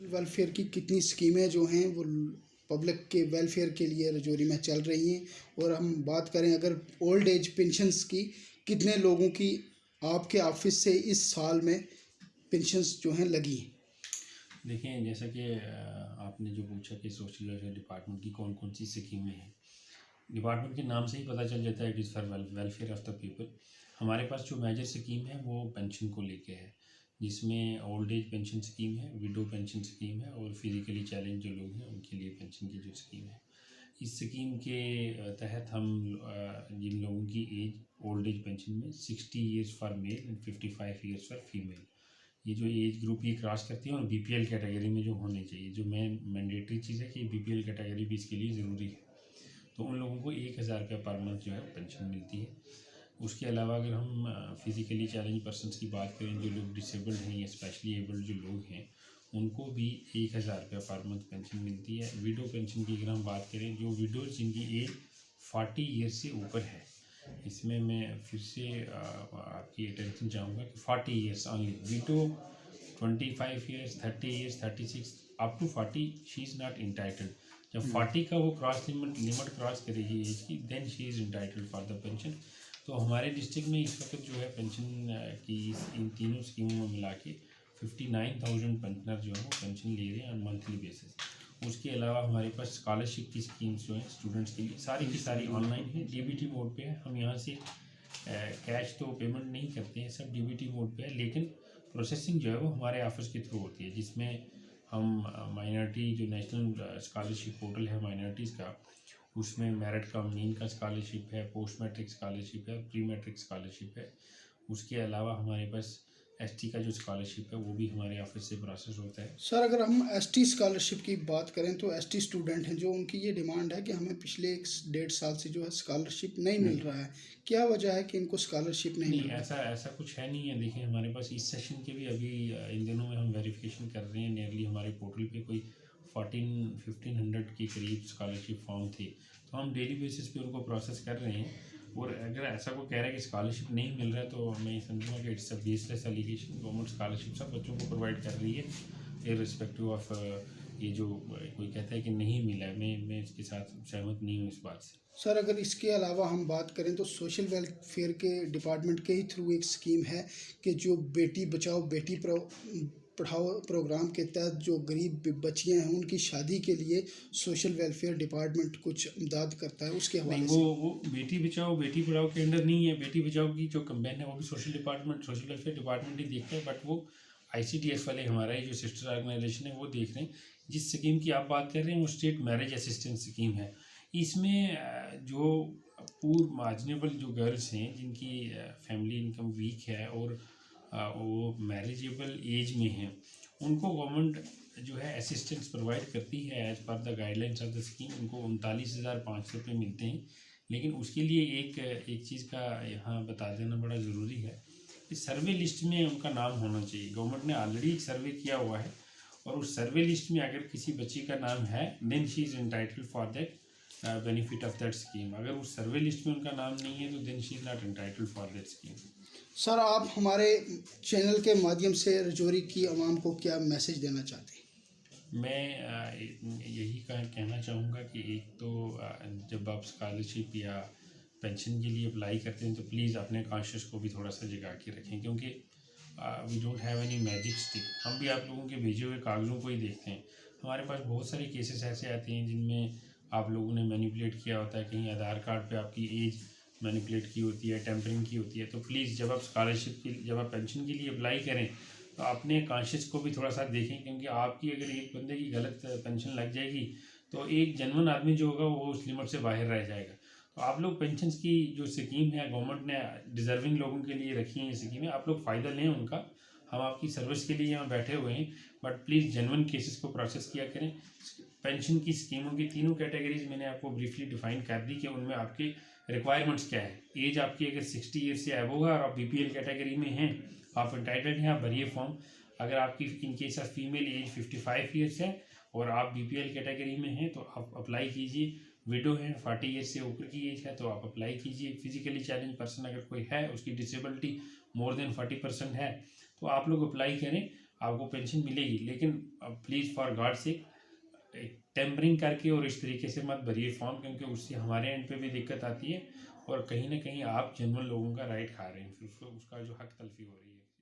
Welfare की कितनी स्कीमें जो हैं वो पब्लिक के वेलफेयर के लिए रजौरी में चल रही हैं। और हम बात करें अगर ओल्ड एज पेंशन्स की, कितने लोगों की आपके ऑफिस से इस साल में पेंशन्स जो हैं लगी हैं? देखिए, जैसा कि आपने जो पूछा कि सोशल वेलफेयर डिपार्टमेंट की कौन कौन सी स्कीमें हैं, डिपार्टमेंट के नाम से ही पता चल जाता है, it is for welfare of the people. हमारे पास जो मेजर स्कीम है वो पेंशन को लेके है, जिसमें ओल्ड एज पेंशन स्कीम है, विडो पेंशन स्कीम है और फिजिकली चैलेंज जो लोग हैं उनके लिए पेंशन की जो स्कीम है। इस स्कीम के तहत हम जिन लोगों की एज ओल्ड एज पेंशन में 60 years for male and 55 years for female, ये जो एज ग्रुप ये क्रॉस करती है और बीपीएल कैटेगरी में जो होने चाहिए, जो मैंडेटरी चीज़ है कि बीपीएल कैटेगरी भी इसके लिए ज़रूरी है, तो उन लोगों को 1000 रुपये पर मंथ जो है पेंशन मिलती है। उसके अलावा अगर हम फिज़िकली चैलेंज पर्सनस की बात करें, जो लोग डिसेबल्ड हैं या स्पेशली एबल्ड जो लोग हैं, उनको भी 1000 रुपये पर मंथ पेंशन मिलती है। विडो पेंशन की अगर हम बात करें, जो विडोज जिनकी एज 40 ईयर्स से ऊपर है, इसमें मैं फिर से आपकी अटेंशन चाहूँगा कि 40 years only, widow 25 years, 30 years, 36 up to 40 she is not entitled. जब 40 का वो क्रॉस लिमिट क्रॉस करेगी एज की, then she is entitled for the pension. तो हमारे डिस्ट्रिक्ट में इस वक्त जो है पेंशन की इन तीनों स्कीमों में मिला के 59,000 पेंशनर जो है वो पेंशन ले रहे हैं ऑन मंथली बेसिस। उसके अलावा हमारे पास स्कॉलरशिप की स्कीम्स जो हैं स्टूडेंट्स के लिए, सारी की सारी ऑनलाइन है, डीबीटी मोड पे है। हम यहाँ से कैश तो पेमेंट नहीं करते हैं, सब डीबीटी मोड पे है, लेकिन प्रोसेसिंग जो है वो हमारे ऑफिस के थ्रू होती है, जिसमें हम माइनॉरिटी जो नेशनल स्कॉलरशिप पोर्टल है माइनॉरिटीज़ का, उसमें मेरिट कम मीन का स्कॉलरशिप है, पोस्ट मैट्रिक स्कॉलरशिप है, प्री मैट्रिक स्कॉलरशिप है। उसके अलावा हमारे पास एसटी का जो स्कॉलरशिप है वो भी हमारे ऑफिस से प्रोसेस होता है। सर, अगर हम एसटी स्कॉलरशिप की बात करें तो एसटी स्टूडेंट हैं जो, उनकी ये डिमांड है कि हमें पिछले 1 डेढ़ साल से जो है स्कॉलरशिप नहीं मिल रहा है। क्या वजह है कि इनको स्कॉलरशिप नहीं मिल रहा? ऐसा ऐसा कुछ है नहीं है। देखिए, हमारे पास इस सेशन के भी अभी इन दिनों में हम वेरिफिकेशन कर रहे हैं। नियरली हमारे पोर्टल पे कोई 1500 के करीब स्कॉलरशिप फॉर्म थे, तो हम डेली बेसिस पे उनको प्रोसेस कर रहे हैं। और अगर ऐसा कोई कह रहा है कि स्कॉलरशिप नहीं मिल रहा है, तो मैं समझूंगा कि it's a baseless allegation. Government scholarship सब बच्चों को प्रोवाइड कर रही है, इर्रिस्पेक्टिव ऑफ ये जो कोई कहता है कि नहीं मिला है। मैं इसके साथ सहमत नहीं हूँ इस बात से। सर, अगर इसके अलावा हम बात करें तो सोशल वेलफेयर के डिपार्टमेंट के ही थ्रू एक स्कीम है कि जो बेटी बचाओ बेटी पढ़ाओ प्रोग्राम के तहत जो गरीब बच्चियां हैं उनकी शादी के लिए सोशल वेलफेयर डिपार्टमेंट कुछ इमदाद करता है, उसके नहीं, हवाले से। वो बेटी बचाओ बेटी पढ़ाओ के अंडर नहीं है। बेटी बचाओ की जो कंपेन है वो भी सोशल वेलफेयर डिपार्टमेंट ही देखता है, बट वो आईसीडीएस वाले हमारा ही जो सिस्टर ऑर्गेनाइजेशन है वो देख रहे हैं। जिस स्कीम की आप बात कर रहे हैं वो स्टेट मैरिज असिस्टेंस स्कीम है। इसमें जो पूर मार्जिनेबल जो गर्ल्स हैं जिनकी फैमिली इनकम वीक है और वो मैरिजेबल एज में हैं, उनको गवर्नमेंट जो है असिस्टेंस प्रोवाइड करती है as per the guidelines of the scheme. उनको 39,500 रुपये मिलते हैं। लेकिन उसके लिए एक चीज़ का यहाँ बता देना बड़ा ज़रूरी है कि सर्वे लिस्ट में उनका नाम होना चाहिए। गवर्नमेंट ने ऑलरेडी एक सर्वे किया हुआ है, और उस सर्वे लिस्ट में अगर किसी बच्ची का नाम है, then she is entitled for that benefit of that scheme. अगर उस सर्वे लिस्ट में उनका नाम नहीं है तो then she is not entitled for that scheme. Sir, आप हमारे चैनल के माध्यम से रजौरी की आवाम को क्या मैसेज देना चाहते हैं? मैं यही कहना चाहूँगा कि एक तो जब आप स्कॉलरशिप या पेंशन के लिए अप्लाई करते हैं तो प्लीज़ अपने कॉन्शियस को भी थोड़ा सा जगा के रखें, क्योंकि we don't have any magic stick. हम भी आप लोगों के भेजे हुए कागज़ों को ही देखते हैं। हमारे पास बहुत सारे केसेस ऐसे आते हैं जिनमें आप लोगों ने मैनिपुलेट किया होता है, कहीं आधार कार्ड पे आपकी एज मैनिपुलेट की होती है, टेम्परिंग की होती है। तो प्लीज़ जब आप पेंशन के लिए अप्लाई करें तो अपने कॉन्शियस को भी थोड़ा सा देखें, क्योंकि आपकी अगर एक बंदे की गलत पेंशन लग जाएगी तो एक जेन्युइन आदमी जो होगा वो उस लिमिट से बाहर रह जाएगा। तो आप लोग पेंशन की जो स्कीम है गवर्नमेंट ने डिज़र्विंग लोगों के लिए रखी है, ये स्कीमें आप लोग फ़ायदा लें उनका। हम आपकी सर्विस के लिए यहाँ बैठे हुए हैं, बट प्लीज़ जेन्युइन केसेस को प्रोसेस किया करें। पेंशन की स्कीमों की तीनों कैटेगरीज मैंने आपको ब्रीफली डिफाइन कर दी कि उनमें आपके रिक्वायरमेंट्स क्या है। एज आपकी अगर 60 ईयर से अबव है और आप बीपीएल कैटेगरी में हैं, आप एंटाइटल्ड हैं, आप भरिए फॉर्म। अगर आपकी in case of female age 55 years है और आप बीपीएल कैटेगरी में हैं तो आप अप्लाई कीजिए। विडो है, 40 ईयर्स से ऊपर की एज है तो आप अप्लाई कीजिए। फिजिकली चैलेंज पर्सन अगर कोई है, उसकी डिसेबिलिटी मोर देन 40% है, तो आप लोग अप्लाई करें। आपको पेंशन मिलेगी, लेकिन please for God sake tampering करके और इस तरीके से मत भरिए फॉर्म, क्योंकि उससे हमारे एंड पे भी दिक्कत आती है और कहीं ना कहीं आप जनरल लोगों का राइट खा रहे हैं, फिर उसका जो हक तलफी हो रही है।